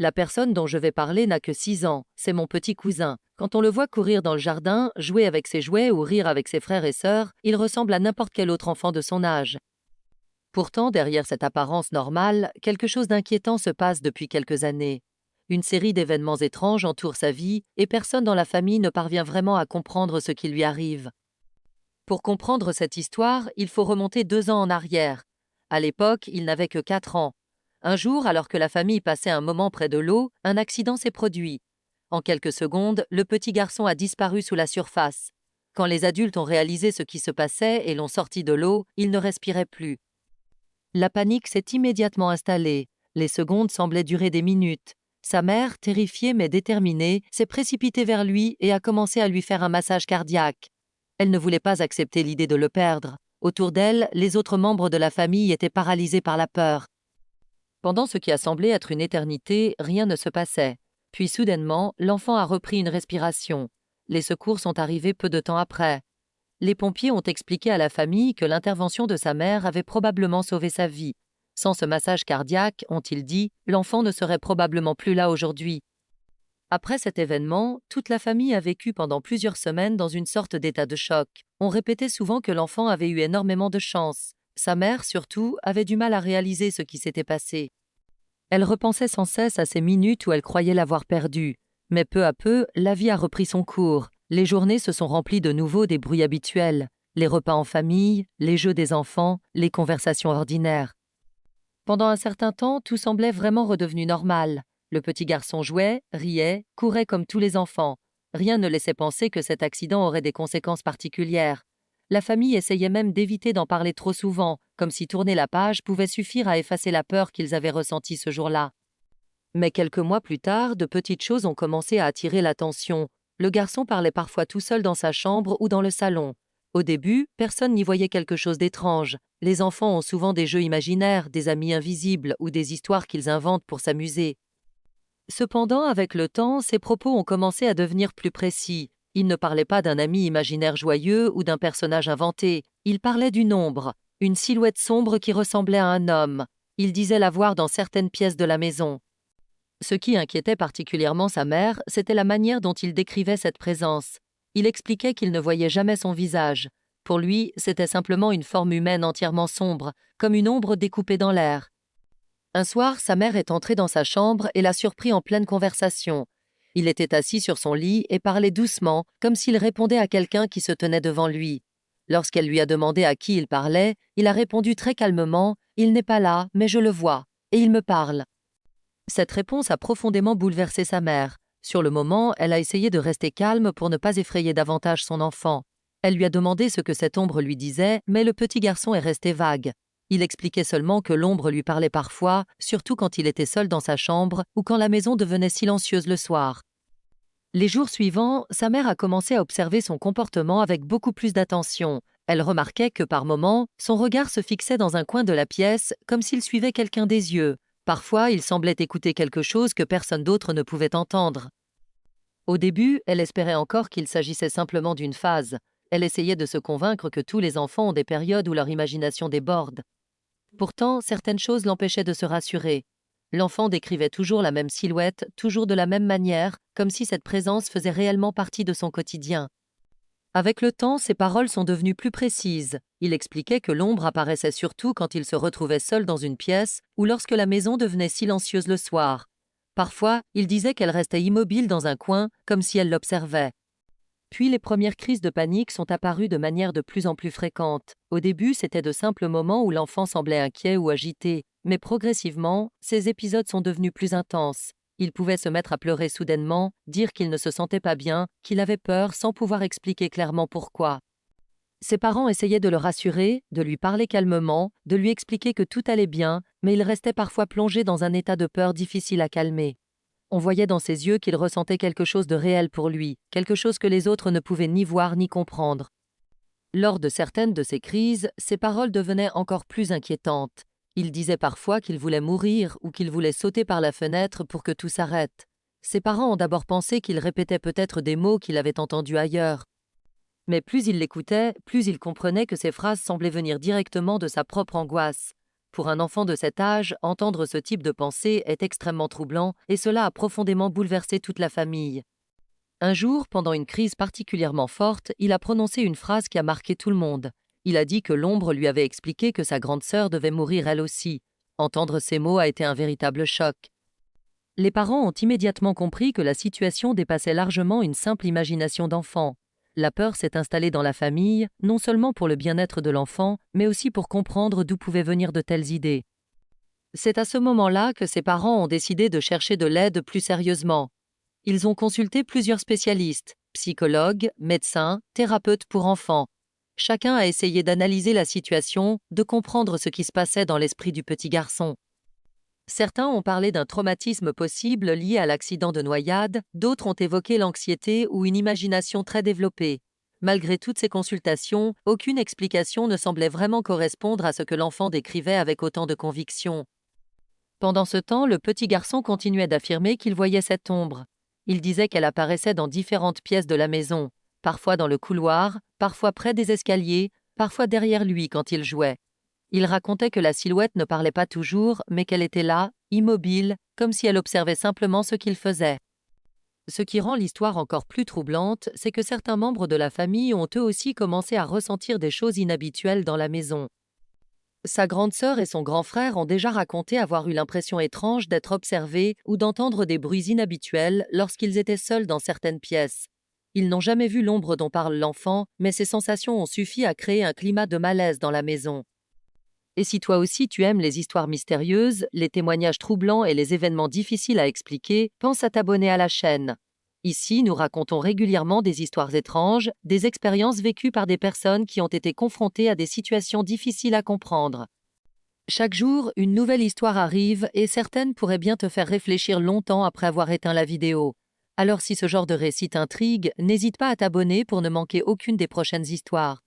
La personne dont je vais parler n'a que 6 ans, c'est mon petit cousin. Quand on le voit courir dans le jardin, jouer avec ses jouets ou rire avec ses frères et sœurs, il ressemble à n'importe quel autre enfant de son âge. Pourtant, derrière cette apparence normale, quelque chose d'inquiétant se passe depuis quelques années. Une série d'événements étranges entoure sa vie et personne dans la famille ne parvient vraiment à comprendre ce qui lui arrive. Pour comprendre cette histoire, il faut remonter 2 ans en arrière. À l'époque, il n'avait que 4 ans. Un jour, alors que la famille passait un moment près de l'eau, un accident s'est produit. En quelques secondes, le petit garçon a disparu sous la surface. Quand les adultes ont réalisé ce qui se passait et l'ont sorti de l'eau, il ne respirait plus. La panique s'est immédiatement installée. Les secondes semblaient durer des minutes. Sa mère, terrifiée mais déterminée, s'est précipitée vers lui et a commencé à lui faire un massage cardiaque. Elle ne voulait pas accepter l'idée de le perdre. Autour d'elle, les autres membres de la famille étaient paralysés par la peur. Pendant ce qui a semblé être une éternité, rien ne se passait. Puis soudainement, l'enfant a repris une respiration. Les secours sont arrivés peu de temps après. Les pompiers ont expliqué à la famille que l'intervention de sa mère avait probablement sauvé sa vie. Sans ce massage cardiaque, ont-ils dit, l'enfant ne serait probablement plus là aujourd'hui. Après cet événement, toute la famille a vécu pendant plusieurs semaines dans une sorte d'état de choc. On répétait souvent que l'enfant avait eu énormément de chance. Sa mère, surtout, avait du mal à réaliser ce qui s'était passé. Elle repensait sans cesse à ces minutes où elle croyait l'avoir perdu. Mais peu à peu, la vie a repris son cours. Les journées se sont remplies de nouveau des bruits habituels. Les repas en famille, les jeux des enfants, les conversations ordinaires. Pendant un certain temps, tout semblait vraiment redevenu normal. Le petit garçon jouait, riait, courait comme tous les enfants. Rien ne laissait penser que cet accident aurait des conséquences particulières. La famille essayait même d'éviter d'en parler trop souvent, comme si tourner la page pouvait suffire à effacer la peur qu'ils avaient ressentie ce jour-là. Mais quelques mois plus tard, de petites choses ont commencé à attirer l'attention. Le garçon parlait parfois tout seul dans sa chambre ou dans le salon. Au début, personne n'y voyait quelque chose d'étrange. Les enfants ont souvent des jeux imaginaires, des amis invisibles ou des histoires qu'ils inventent pour s'amuser. Cependant, avec le temps, ses propos ont commencé à devenir plus précis. Il ne parlait pas d'un ami imaginaire joyeux ou d'un personnage inventé. Il parlait d'une ombre, une silhouette sombre qui ressemblait à un homme. Il disait la voir dans certaines pièces de la maison. Ce qui inquiétait particulièrement sa mère, c'était la manière dont il décrivait cette présence. Il expliquait qu'il ne voyait jamais son visage. Pour lui, c'était simplement une forme humaine entièrement sombre, comme une ombre découpée dans l'air. Un soir, sa mère est entrée dans sa chambre et l'a surpris en pleine conversation. Il était assis sur son lit et parlait doucement, comme s'il répondait à quelqu'un qui se tenait devant lui. Lorsqu'elle lui a demandé à qui il parlait, il a répondu très calmement « Il n'est pas là, mais je le vois, et il me parle ». Cette réponse a profondément bouleversé sa mère. Sur le moment, elle a essayé de rester calme pour ne pas effrayer davantage son enfant. Elle lui a demandé ce que cette ombre lui disait, mais le petit garçon est resté vague. Il expliquait seulement que l'ombre lui parlait parfois, surtout quand il était seul dans sa chambre ou quand la maison devenait silencieuse le soir. Les jours suivants, sa mère a commencé à observer son comportement avec beaucoup plus d'attention. Elle remarquait que par moments, son regard se fixait dans un coin de la pièce, comme s'il suivait quelqu'un des yeux. Parfois, il semblait écouter quelque chose que personne d'autre ne pouvait entendre. Au début, elle espérait encore qu'il s'agissait simplement d'une phase. Elle essayait de se convaincre que tous les enfants ont des périodes où leur imagination déborde. Pourtant, certaines choses l'empêchaient de se rassurer. L'enfant décrivait toujours la même silhouette, toujours de la même manière, comme si cette présence faisait réellement partie de son quotidien. Avec le temps, ses paroles sont devenues plus précises. Il expliquait que l'ombre apparaissait surtout quand il se retrouvait seul dans une pièce ou lorsque la maison devenait silencieuse le soir. Parfois, il disait qu'elle restait immobile dans un coin, comme si elle l'observait. Puis les premières crises de panique sont apparues de manière de plus en plus fréquente. Au début, c'était de simples moments où l'enfant semblait inquiet ou agité, mais progressivement, ces épisodes sont devenus plus intenses. Il pouvait se mettre à pleurer soudainement, dire qu'il ne se sentait pas bien, qu'il avait peur sans pouvoir expliquer clairement pourquoi. Ses parents essayaient de le rassurer, de lui parler calmement, de lui expliquer que tout allait bien, mais il restait parfois plongé dans un état de peur difficile à calmer. On voyait dans ses yeux qu'il ressentait quelque chose de réel pour lui, quelque chose que les autres ne pouvaient ni voir ni comprendre. Lors de certaines de ces crises, ses paroles devenaient encore plus inquiétantes. Il disait parfois qu'il voulait mourir ou qu'il voulait sauter par la fenêtre pour que tout s'arrête. Ses parents ont d'abord pensé qu'il répétait peut-être des mots qu'il avait entendus ailleurs. Mais plus il l'écoutait, plus il comprenait que ces phrases semblaient venir directement de sa propre angoisse. Pour un enfant de cet âge, entendre ce type de pensée est extrêmement troublant et cela a profondément bouleversé toute la famille. Un jour, pendant une crise particulièrement forte, il a prononcé une phrase qui a marqué tout le monde. Il a dit que l'ombre lui avait expliqué que sa grande sœur devait mourir elle aussi. Entendre ces mots a été un véritable choc. Les parents ont immédiatement compris que la situation dépassait largement une simple imagination d'enfant. La peur s'est installée dans la famille, non seulement pour le bien-être de l'enfant, mais aussi pour comprendre d'où pouvaient venir de telles idées. C'est à ce moment-là que ses parents ont décidé de chercher de l'aide plus sérieusement. Ils ont consulté plusieurs spécialistes, psychologues, médecins, thérapeutes pour enfants. Chacun a essayé d'analyser la situation, de comprendre ce qui se passait dans l'esprit du petit garçon. Certains ont parlé d'un traumatisme possible lié à l'accident de noyade, d'autres ont évoqué l'anxiété ou une imagination très développée. Malgré toutes ces consultations, aucune explication ne semblait vraiment correspondre à ce que l'enfant décrivait avec autant de conviction. Pendant ce temps, le petit garçon continuait d'affirmer qu'il voyait cette ombre. Il disait qu'elle apparaissait dans différentes pièces de la maison, parfois dans le couloir, parfois près des escaliers, parfois derrière lui quand il jouait. Il racontait que la silhouette ne parlait pas toujours, mais qu'elle était là, immobile, comme si elle observait simplement ce qu'il faisait. Ce qui rend l'histoire encore plus troublante, c'est que certains membres de la famille ont eux aussi commencé à ressentir des choses inhabituelles dans la maison. Sa grande sœur et son grand frère ont déjà raconté avoir eu l'impression étrange d'être observés ou d'entendre des bruits inhabituels lorsqu'ils étaient seuls dans certaines pièces. Ils n'ont jamais vu l'ombre dont parle l'enfant, mais ces sensations ont suffi à créer un climat de malaise dans la maison. Et si toi aussi tu aimes les histoires mystérieuses, les témoignages troublants et les événements difficiles à expliquer, pense à t'abonner à la chaîne. Ici, nous racontons régulièrement des histoires étranges, des expériences vécues par des personnes qui ont été confrontées à des situations difficiles à comprendre. Chaque jour, une nouvelle histoire arrive et certaines pourraient bien te faire réfléchir longtemps après avoir éteint la vidéo. Alors si ce genre de récit t'intrigue, n'hésite pas à t'abonner pour ne manquer aucune des prochaines histoires.